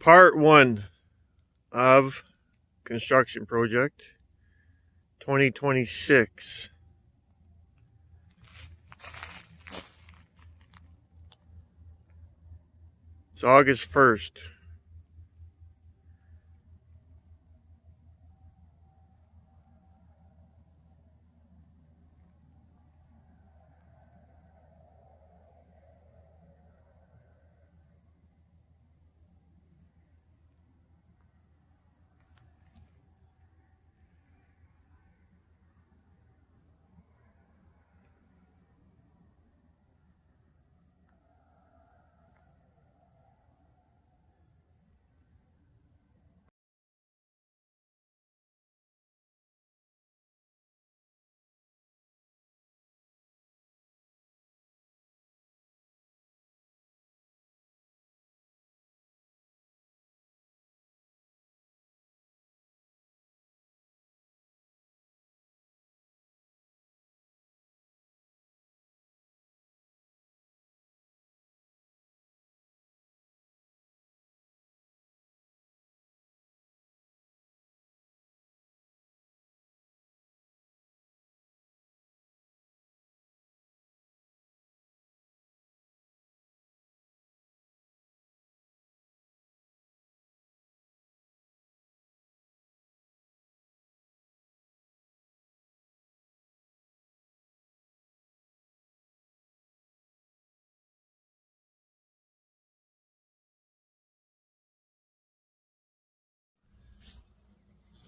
Part 1 of construction project 2026. It's August 1st.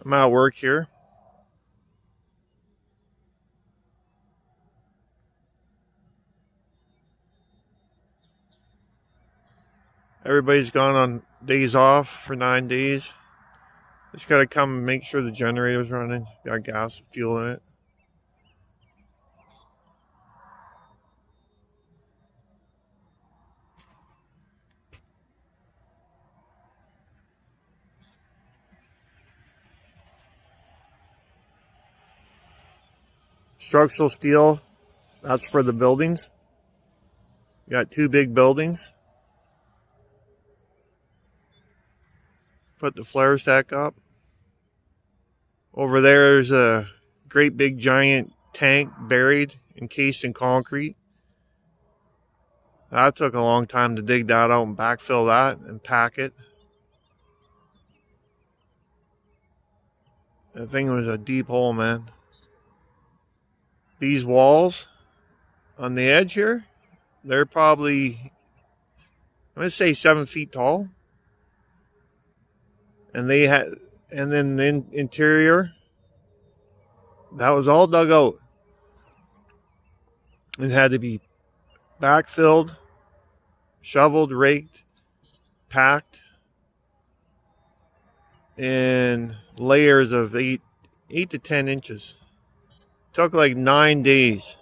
I'm at work here. Everybody's gone on days off for 9 days. Just gotta come and make sure the generator's running. Got gas, fuel in it. Structural steel, that's for the buildings. You got 2 big buildings. Put the flare stack up. Over there's a great big giant tank buried, encased in concrete. That took a long time to dig that out and backfill that and pack it. That thing was a deep hole, man. These walls on the edge here, they're probably, I'm gonna say 7 feet tall. And they had, and then the interior, that was all dug out. It had to be backfilled, shoveled, raked, packed in layers of 8 to 10 inches. Took like 9 days.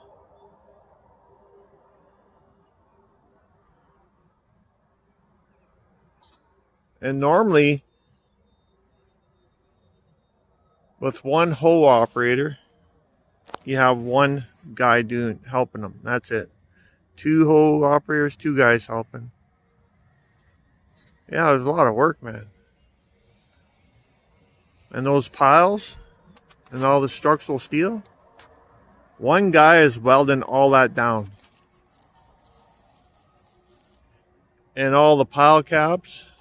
And normally, with one hoe operator, you have one guy helping them. That's it. 2 hoe operators, 2 guys helping. Yeah, there's a lot of work, man. And those piles and all the structural steel, one guy is welding all that down. And all the pile caps,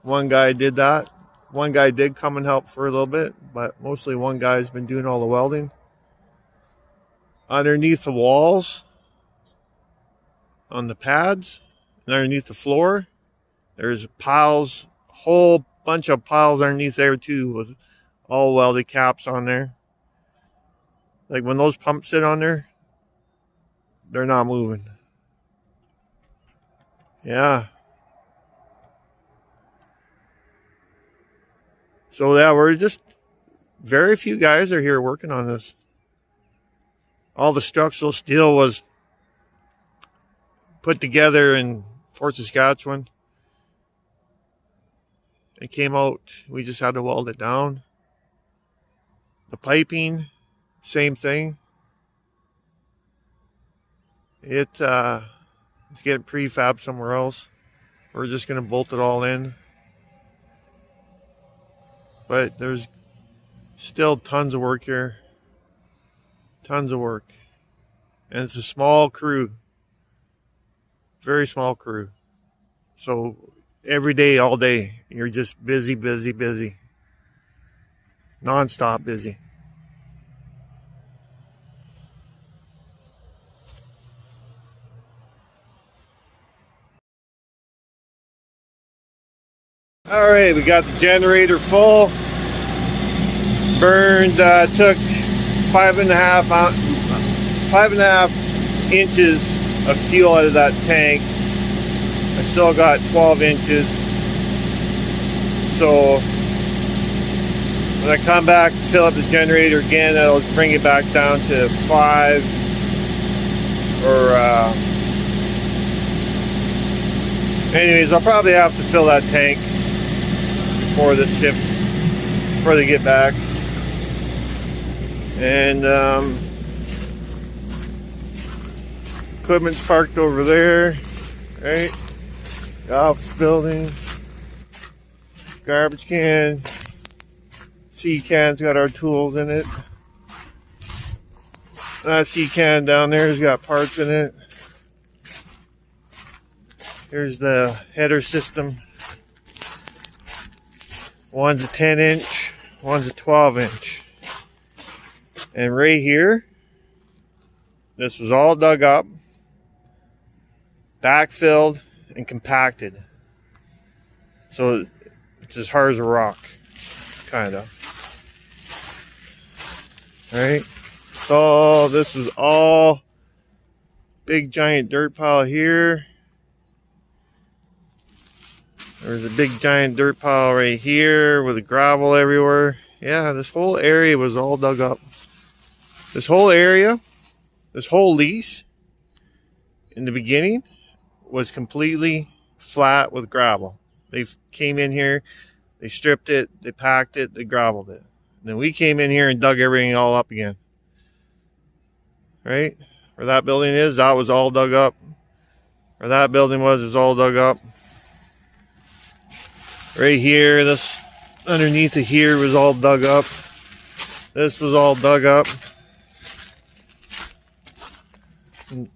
one guy did that. One guy did come and help for a little bit, but mostly one guy's been doing all the welding. Underneath the walls, on the pads, and underneath the floor, there's piles, a whole bunch of piles underneath there too, with all welded caps on there. Like when those pumps sit on there, they're not moving. Yeah. So yeah, we're just, very few guys are here working on this. All the structural steel was put together in Fort Saskatchewan. It came out, we just had to weld it down. The piping, same thing. It's getting prefab somewhere else. We're just gonna bolt it all in. But there's still tons of work here. Tons of work. And it's a small crew. Very small crew. So every day, all day, you're just busy, busy, busy. Non-stop busy. All right, we got the generator full. Burned, took 5.5 inches of fuel out of that tank. I still got 12 inches. So when I come back, fill up the generator again, that'll bring it back down to 5 or anyways, I'll probably have to fill that tank before this shifts, before they get back. And equipment's parked over there, right? The office building, garbage can, sea can's got our tools in it. That sea can down there has got parts in it. Here's the header system. One's a 10-inch, one's a 12-inch. And right here, this was all dug up, backfilled, and compacted. So it's as hard as a rock, kind of. Right? So this was all big giant dirt pile here. There's a big giant dirt pile right here with the gravel everywhere. Yeah, this whole area was all dug up. This whole area, this whole lease, in the beginning, was completely flat with gravel. They came in here, they stripped it, they packed it, they gravelled it. And then we came in here and dug everything all up again. Right? Where that building is, that was all dug up. Where that building was, it was all dug up. Right here, this underneath of here was all dug up. This was all dug up. And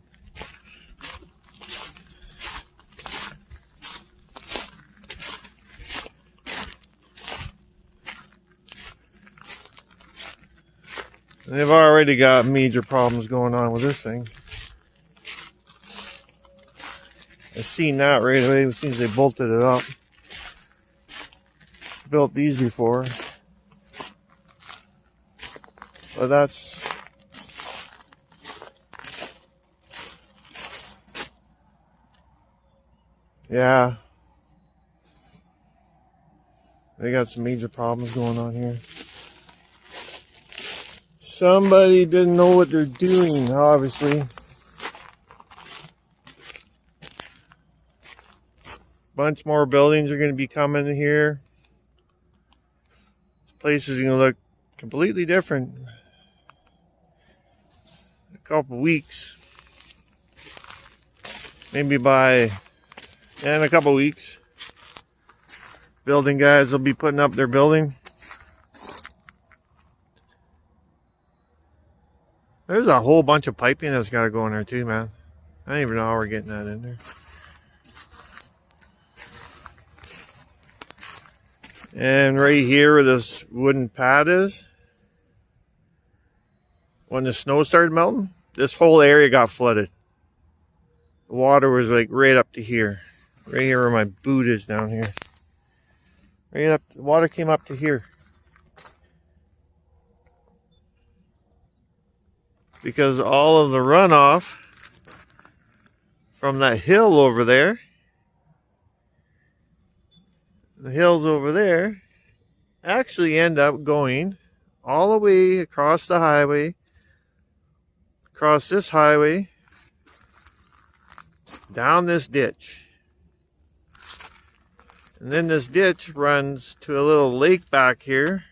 they've already got major problems going on with this thing. I seen that right away as soon as they bolted it up. Built these before, but that's yeah, they got some major problems going on here. Somebody didn't know what they're doing, obviously. Bunch more buildings are going to be coming here. Place is going to look completely different in a couple weeks. Maybe in a couple weeks. Building guys will be putting up their building. There's a whole bunch of piping that's got to go in there too, man. I don't even know how we're getting that in there. And right here where this wooden pad is, when the snow started melting, this whole area got flooded. The water was like right up to here. Right here where my boot is down here. Right up, the water came up to here. Because all of the runoff from that hill over there, the hills over there, actually end up going all the way across the highway, across this highway, down this ditch. And then this ditch runs to a little lake back here.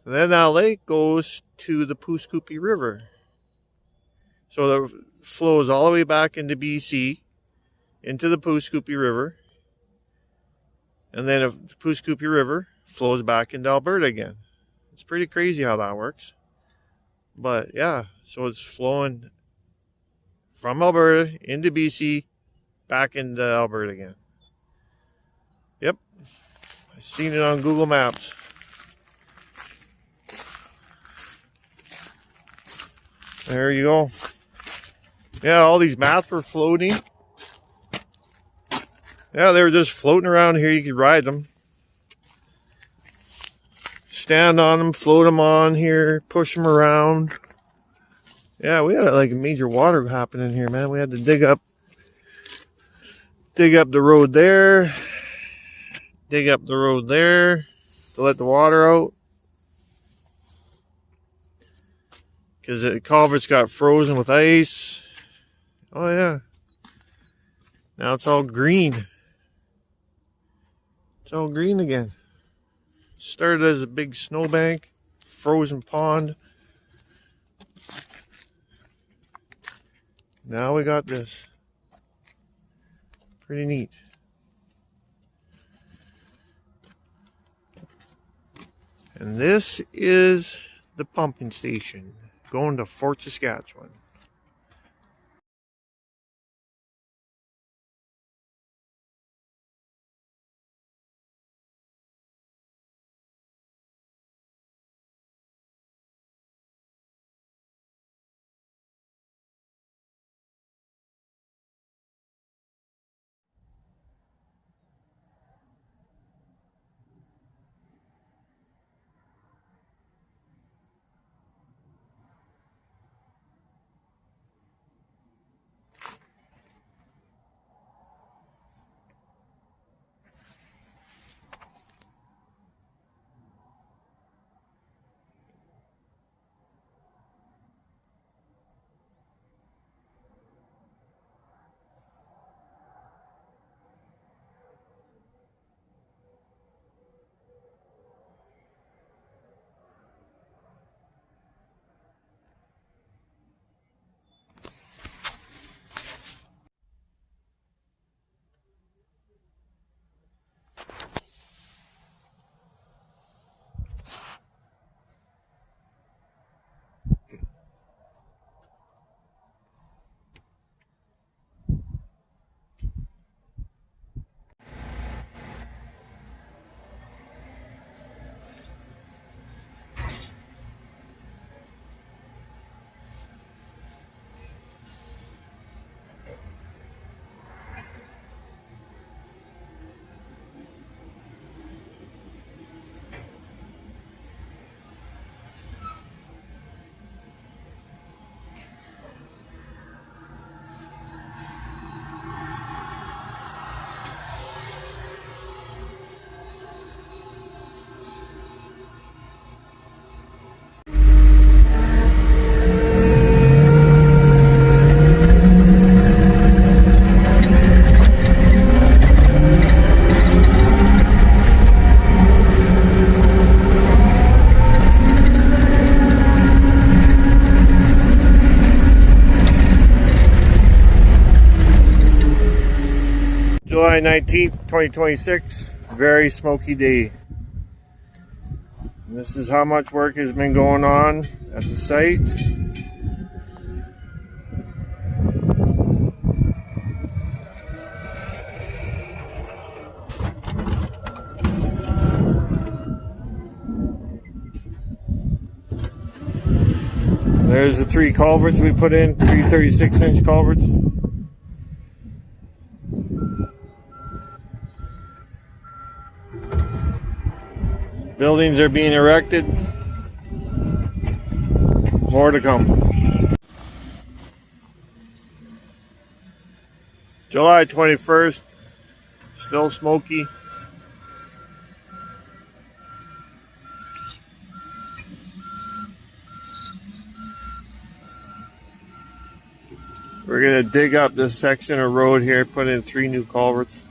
And then that lake goes to the Pooskoopi River. So it flows all the way back into BC, into the Pooskoopi River. And then the Pooskoopi River flows back into Alberta again. It's pretty crazy how that works. But yeah, so it's flowing from Alberta into BC, back into Alberta again. Yep, I've seen it on Google Maps. There you go. Yeah, all these mats were floating. Yeah, they were just floating around here. You could ride them. Stand on them, float them on here, push them around. Yeah, we had like a major water happening here, man. We had to dig up the road there, dig up the road there to let the water out. Because the culverts got frozen with ice. Oh yeah. Now it's all green. It's all green again. Started as a big snowbank, frozen pond. Now we got this. Pretty neat. And this is the pumping station going to Fort Saskatchewan. July 19th, 2026, very smoky day. And this is how much work has been going on at the site. There's the 3 culverts we put in, 3 36-inch culverts. Buildings are being erected. More to come. July 21st, still smoky. We're going to dig up this section of road here, put in 3 new culverts.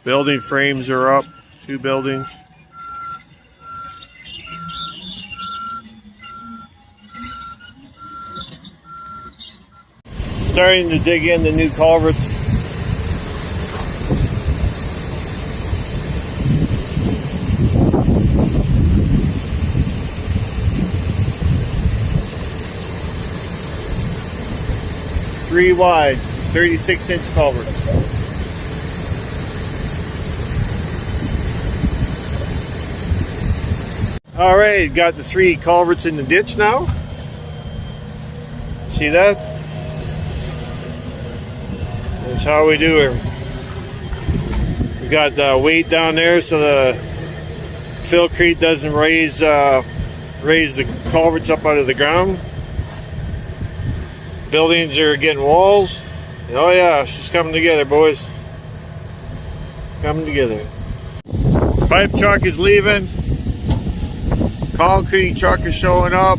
Building frames are up, 2 buildings. starting to dig in the new culverts. Three wide, 36-inch culverts. All right, got the 3 culverts in the ditch now. See that? That's how we do it. We got the weight down there so the fillcrete doesn't raise the culverts up out of the ground. Buildings are getting walls. Oh yeah, she's coming together, boys. Coming together. Pipe truck is leaving. Concrete truck is showing up.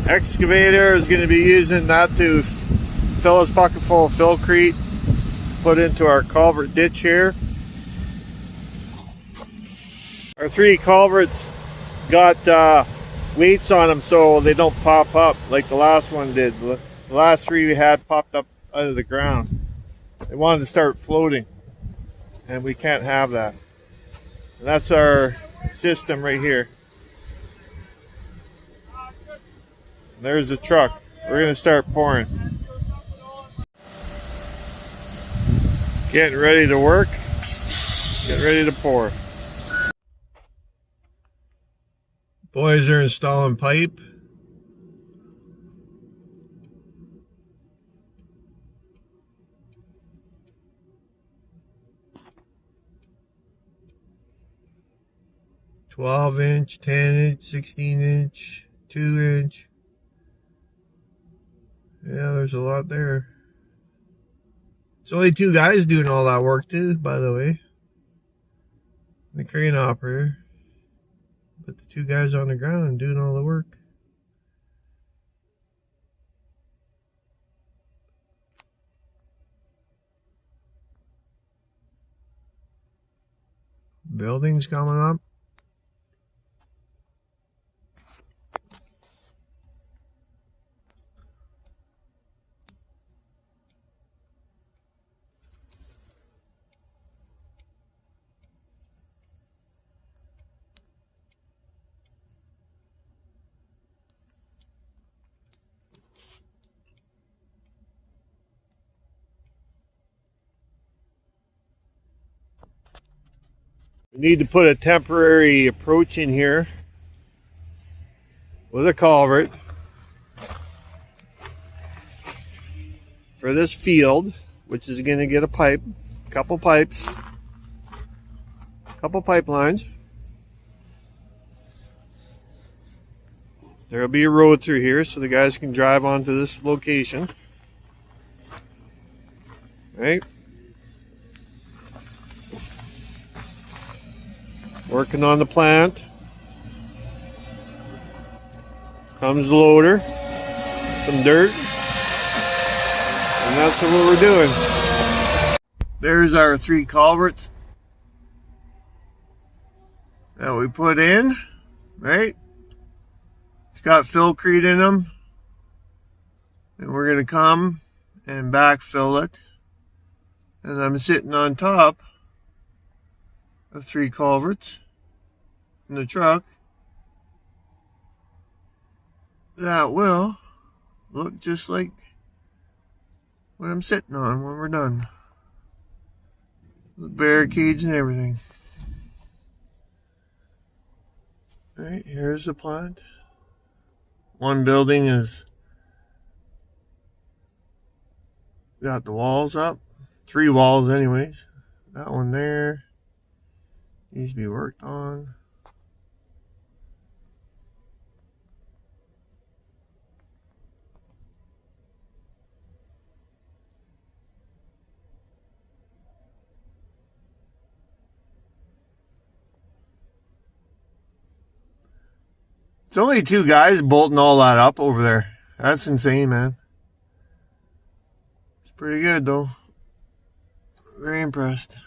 Excavator is going to be using that to fill his bucket full of fillcrete, put into our culvert ditch here. Our 3 culverts got weights on them so they don't pop up like the last one did. The last 3 we had popped up out of the ground. They wanted to start floating, and we can't have that. And that's our system right here. There's the truck. We're gonna start pouring. Getting ready to work. Getting ready to pour. Boys are installing pipe. "12-inch, 10-inch, 16-inch, 2-inch. Yeah, there's a lot there. It's only 2 guys doing all that work too, by the way. The crane operator. But the 2 guys on the ground doing all the work. Buildings coming up. We need to put a temporary approach in here with a culvert for this field, which is going to get a pipe, couple pipes, couple pipelines. There'll be a road through here so the guys can drive onto this location. Right? Working on the plant. Comes the loader, some dirt, and that's what we're doing. There's our 3 culverts that we put in, right? It's got fillcrete in them, and we're going to come and backfill it. And I'm sitting on top of 3 culverts in the truck that will look just like what I'm sitting on when we're done. The barricades and everything. Alright, here's the plant. One building is got the walls up. 3 walls anyways. That one there needs to be worked on. It's only 2 guys bolting all that up over there. That's insane, man. It's pretty good though. Very impressed.